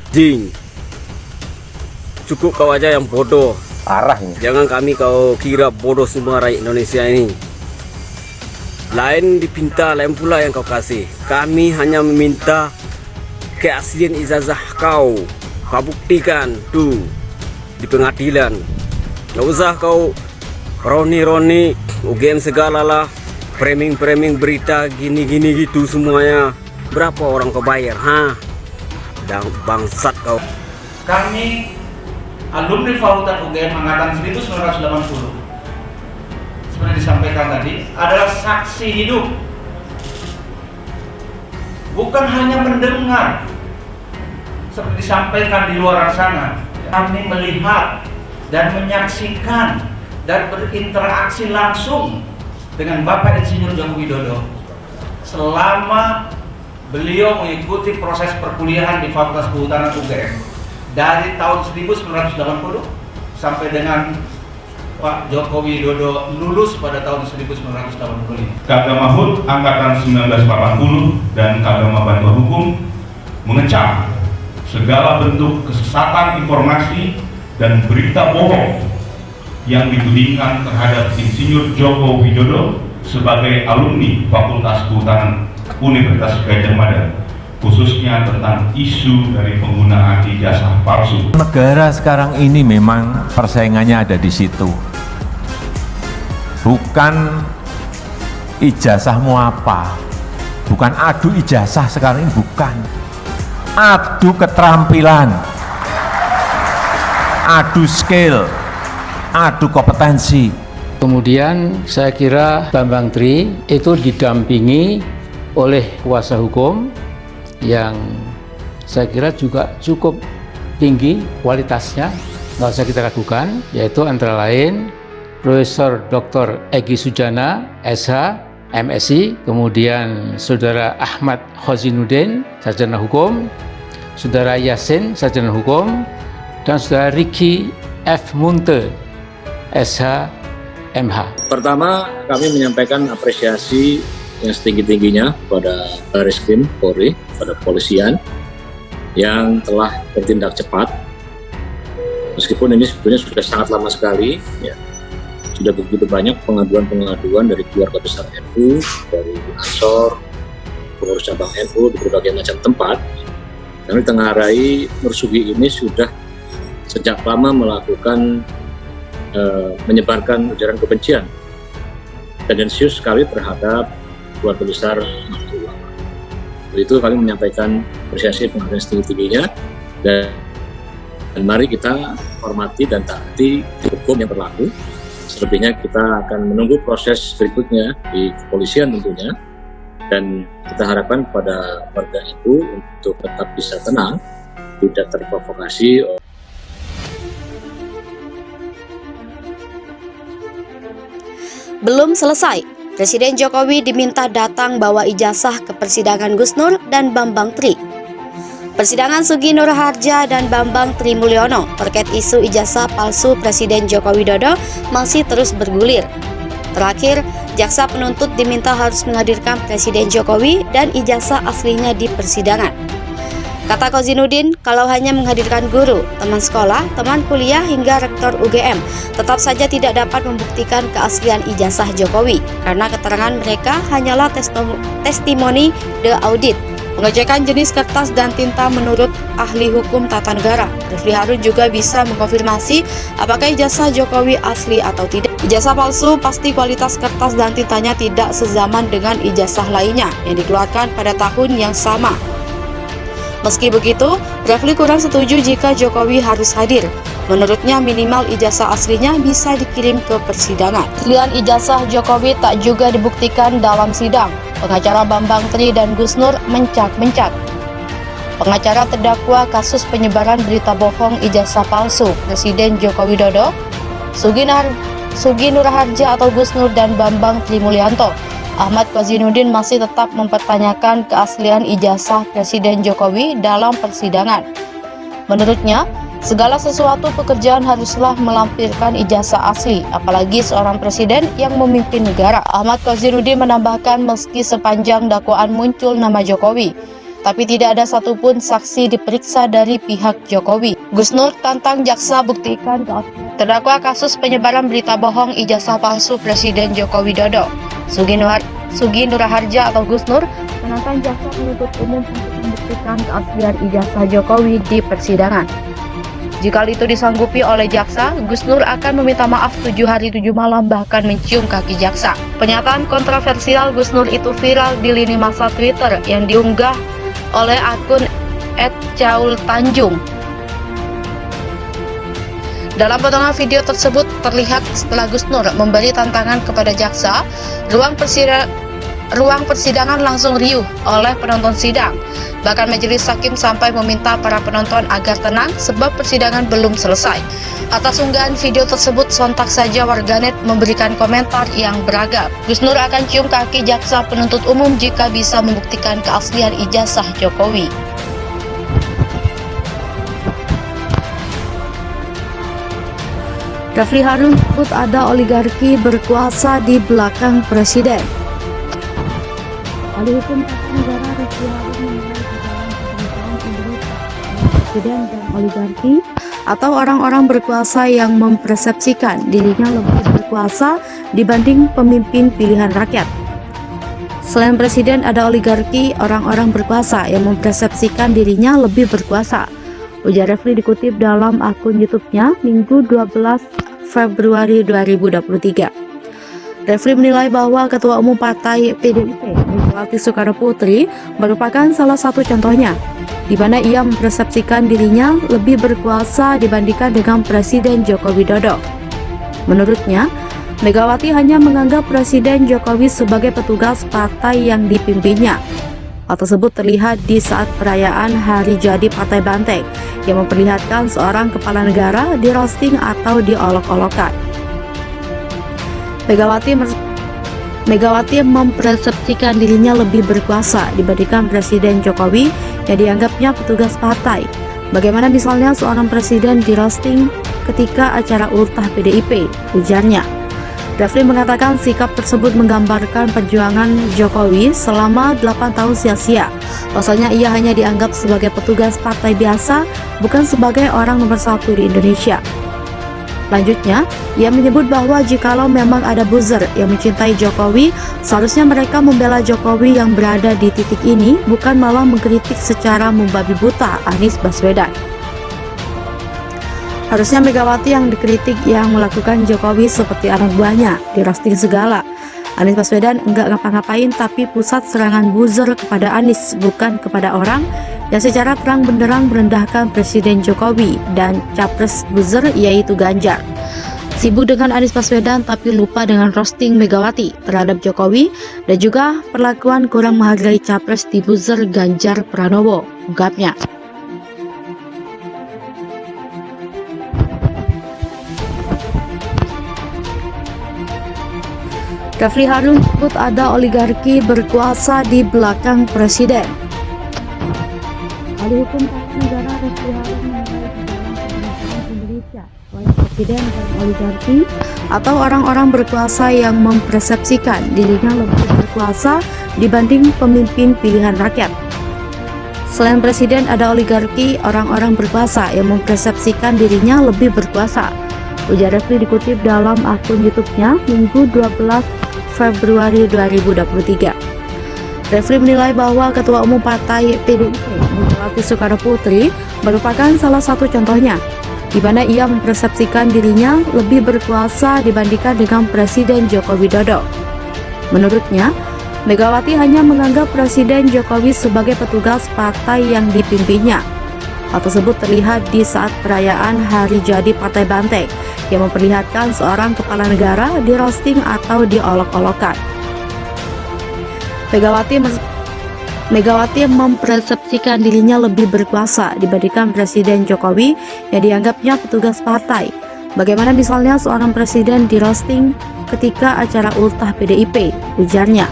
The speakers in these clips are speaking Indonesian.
Jing, cukup kau aja yang bodoh. Parah ini. Jangan kami kau kira bodoh semua rakyat Indonesia ini. Lain dipinta, lain pula yang kau kasih. Kami hanya meminta keaslian ijazah kau. Kau buktikan tuh di pengadilan. Gak usah kau roni-roni UGM segala lah, framing-framing berita gini-gini gitu semuanya. Berapa orang kau bayar, ha? Dan bangsat kau. Kami alumni Fakultas UGM angkatan 1980, seperti disampaikan tadi, adalah saksi hidup, bukan hanya mendengar seperti disampaikan di luar sana. Kami melihat dan menyaksikan dan berinteraksi langsung dengan Bapak Insinyur Joko Widodo selama beliau mengikuti proses perkuliahan di Fakultas Kehutanan UGM dari tahun 1980 sampai dengan Pak Joko Widodo lulus pada tahun 1985. Kadam Mahfud angkatan 1980 dan Kadam Bantuan Hukum mengecam segala bentuk kesesatan informasi dan berita bohong yang ditudingkan terhadap Insinyur Joko Widodo sebagai alumni Fakultas Kehutanan Universitas Gadjah Mada, khususnya tentang isu dari penggunaan ijazah palsu. Negara sekarang ini memang persaingannya ada di situ. Bukan ijazahmu apa, bukan adu ijazah sekarang ini, bukan. Adu keterampilan, adu skill, adu kompetensi. Kemudian saya kira Bambang Tri itu didampingi oleh kuasa hukum yang saya kira juga cukup tinggi kualitasnya, nggak usah kita ragukan, yaitu antara lain Profesor Dr. Egy Sujana, SH, MSI, kemudian Saudara Ahmad Khozinuddin, Sarjana Hukum, Saudara Yasin, Sarjana Hukum, dan Saudara Ricky F. Munte, SH, MH. Pertama, kami menyampaikan apresiasi yang setinggi-tingginya pada Barreskrim Polri, pada kepolisian yang telah bertindak cepat. Meskipun ini sebetulnya sudah sangat lama sekali, ya, sudah begitu banyak pengaduan-pengaduan dari keluarga besar NU, dari Ansor, pengurus cabang NU di berbagai macam tempat. Kami Tenggarai Nursugi ini sudah sejak lama melakukan menyebarkan ujaran kebencian tendensius sekali terhadap keluarga besar Nahdlatul Ulama. Untuk itu kami menyampaikan apresiasi penghargaan setinggi-tingginya dan mari kita hormati dan taati hukum yang berlaku. Selebihnya kita akan menunggu proses berikutnya di kepolisian tentunya, dan kita harapkan pada warga itu untuk tetap bisa tenang, tidak terprovokasi. Belum selesai, Presiden Jokowi diminta datang bawa ijazah ke persidangan Gus Nur dan Bambang Tri. Persidangan Sugi Nur Harja dan Bambang Tri Mulyono terkait isu ijazah palsu Presiden Joko Widodo masih terus bergulir. Terakhir, jaksa penuntut diminta harus menghadirkan Presiden Jokowi dan ijazah aslinya di persidangan. Kata Khozinuddin, kalau hanya menghadirkan guru, teman sekolah, teman kuliah hingga rektor UGM, tetap saja tidak dapat membuktikan keaslian ijazah Jokowi karena keterangan mereka hanyalah testimoni de audit. Pengecekan jenis kertas dan tinta menurut ahli hukum tata negara, Refli Harun juga bisa mengkonfirmasi apakah ijazah Jokowi asli atau tidak. Ijazah palsu pasti kualitas kertas dan tintanya tidak sezaman dengan ijazah lainnya yang dikeluarkan pada tahun yang sama. Meski begitu, Refli kurang setuju jika Jokowi harus hadir. Menurutnya minimal ijazah aslinya bisa dikirim ke persidangan. Aslian ijazah Jokowi tak juga dibuktikan dalam sidang. Pengacara Bambang Tri dan Gus Nur mencak-mencak. Pengacara terdakwa kasus penyebaran berita bohong ijazah palsu Presiden Joko Widodo, Sugi Nur Harja atau Gus Nur dan Bambang Tri Mulyanto, Ahmad Khozinuddin masih tetap mempertanyakan keaslian ijazah Presiden Jokowi dalam persidangan. Menurutnya, segala sesuatu pekerjaan haruslah melampirkan ijazah asli, apalagi seorang presiden yang memimpin negara. Ahmad Khozinuddin menambahkan meski sepanjang dakwaan muncul nama Jokowi, tapi tidak ada satupun saksi diperiksa dari pihak Jokowi. Gus Nur tantang jaksa buktikan terdakwa kasus penyebaran berita bohong ijazah palsu Presiden Joko Widodo. Sugi Nur Harja atau Gus Nur menantang jaksa penuntut umum untuk membuktikan keaslian ijazah Jokowi di persidangan. Jika itu disanggupi oleh jaksa, Gus Nur akan meminta maaf 7 hari 7 malam bahkan mencium kaki jaksa. Pernyataan kontroversial Gus Nur itu viral di lini masa Twitter yang diunggah oleh akun @caultanjung. Dalam potongan video tersebut terlihat setelah Gus Nur memberi tantangan kepada jaksa, ruang persidangan langsung riuh oleh penonton sidang. Bahkan majelis hakim sampai meminta para penonton agar tenang sebab persidangan belum selesai. Atas unggahan video tersebut sontak saja warganet memberikan komentar yang beragam. Gus Nur akan cium kaki jaksa penuntut umum jika bisa membuktikan keaslian ijazah Jokowi. Refli Harun menyebut ada oligarki berkuasa di belakang presiden. Ahli hukum tata negara Refli Harun menilai presiden dan oligarki atau orang-orang berkuasa yang mempersepsikan dirinya lebih berkuasa dibanding pemimpin pilihan rakyat. Selain presiden, ada oligarki, orang-orang berkuasa yang mempersepsikan dirinya lebih berkuasa. Ujar Refli dikutip dalam akun YouTube-nya Minggu 12 Februari 2023. Refli menilai bahwa Ketua Umum Partai PDIP, Megawati Soekarno Putri, merupakan salah satu contohnya, di mana ia mempersepsikan dirinya lebih berkuasa dibandingkan dengan Presiden Joko Widodo. Menurutnya, Megawati hanya menganggap Presiden Jokowi sebagai petugas partai yang dipimpinnya. Hal tersebut terlihat di saat perayaan Hari Jadi Partai Banteng yang memperlihatkan seorang kepala negara di roasting atau diolok-olokkan. Megawati mempersepsikan dirinya lebih berkuasa dibandingkan Presiden Jokowi yang dianggapnya petugas partai. Bagaimana misalnya seorang presiden di roasting ketika acara ultah PDIP, ujarnya. Refli mengatakan sikap tersebut menggambarkan perjuangan Jokowi selama 8 tahun sia-sia. Pasalnya ia hanya dianggap sebagai petugas partai biasa, bukan sebagai orang nomor 1 di Indonesia. Lanjutnya, ia menyebut bahwa jikalau memang ada buzzer yang mencintai Jokowi, seharusnya mereka membela Jokowi yang berada di titik ini, bukan malah mengkritik secara membabi buta Anies Baswedan. Harusnya Megawati yang dikritik yang melakukan Jokowi seperti anak buahnya, di roasting segala. Anies Baswedan enggak ngapa-ngapain tapi pusat serangan buzzer kepada Anies, bukan kepada orang yang secara terang benderang merendahkan Presiden Jokowi dan capres buzzer yaitu Ganjar. Sibuk dengan Anies Baswedan tapi lupa dengan roasting Megawati terhadap Jokowi dan juga perlakuan kurang menghargai capres di buzzer Ganjar Pranowo, ungkapnya. Refli Harun menyebut ada oligarki berkuasa di belakang presiden. Ahli hukum tata negara Refli Harun menilai di dalam pemerintahan Indonesia, oleh presiden dan oligarki atau orang-orang berkuasa yang mempersepsikan dirinya lebih berkuasa dibanding pemimpin pilihan rakyat. Selain presiden, ada oligarki, orang-orang berkuasa yang mempersepsikan dirinya lebih berkuasa. Ujar Refli dikutip dalam akun YouTube-nya Minggu 12 Februari 2023. Refli menilai bahwa Ketua Umum Partai PDIP, Megawati Soekarno Putri, merupakan salah satu contohnya, di mana ia mempersepsikan dirinya lebih berkuasa dibandingkan dengan Presiden Joko Widodo. Menurutnya, Megawati hanya menganggap Presiden Jokowi sebagai petugas partai yang dipimpinnya. Hal tersebut terlihat di saat perayaan Hari Jadi Partai Banteng yang memperlihatkan seorang kepala negara di roasting atau diolok-olokkan. Megawati mempersepsikan dirinya lebih berkuasa dibandingkan Presiden Jokowi yang dianggapnya petugas partai. Bagaimana misalnya seorang presiden di roasting ketika acara ultah PDIP, ujarnya.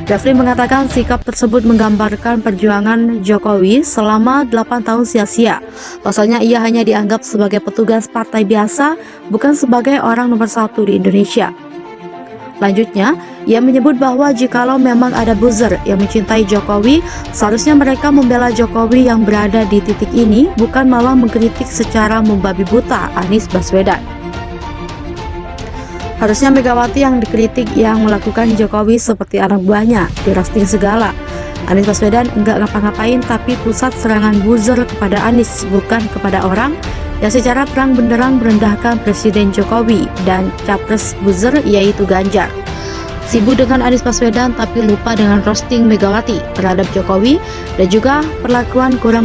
Refli mengatakan sikap tersebut menggambarkan perjuangan Jokowi selama 8 tahun sia-sia. Pasalnya ia hanya dianggap sebagai petugas partai biasa, bukan sebagai orang nomor 1 di Indonesia. Lanjutnya, Ia menyebut bahwa jikalau memang ada buzzer yang mencintai Jokowi, seharusnya mereka membela Jokowi yang berada di titik ini, bukan malah mengkritik secara membabi buta Anies Baswedan. Harusnya Megawati yang dikritik yang melakukan Jokowi seperti anak buahnya, dirosting segala. Anies Baswedan enggak ngapa-ngapain, tapi pusat serangan buzzer kepada Anies, bukan kepada orang yang secara terang benderang merendahkan Presiden Jokowi dan capres buzzer yaitu Ganjar. Sibuk dengan Anies Baswedan tapi lupa dengan roasting Megawati terhadap Jokowi dan juga perlakuan kurang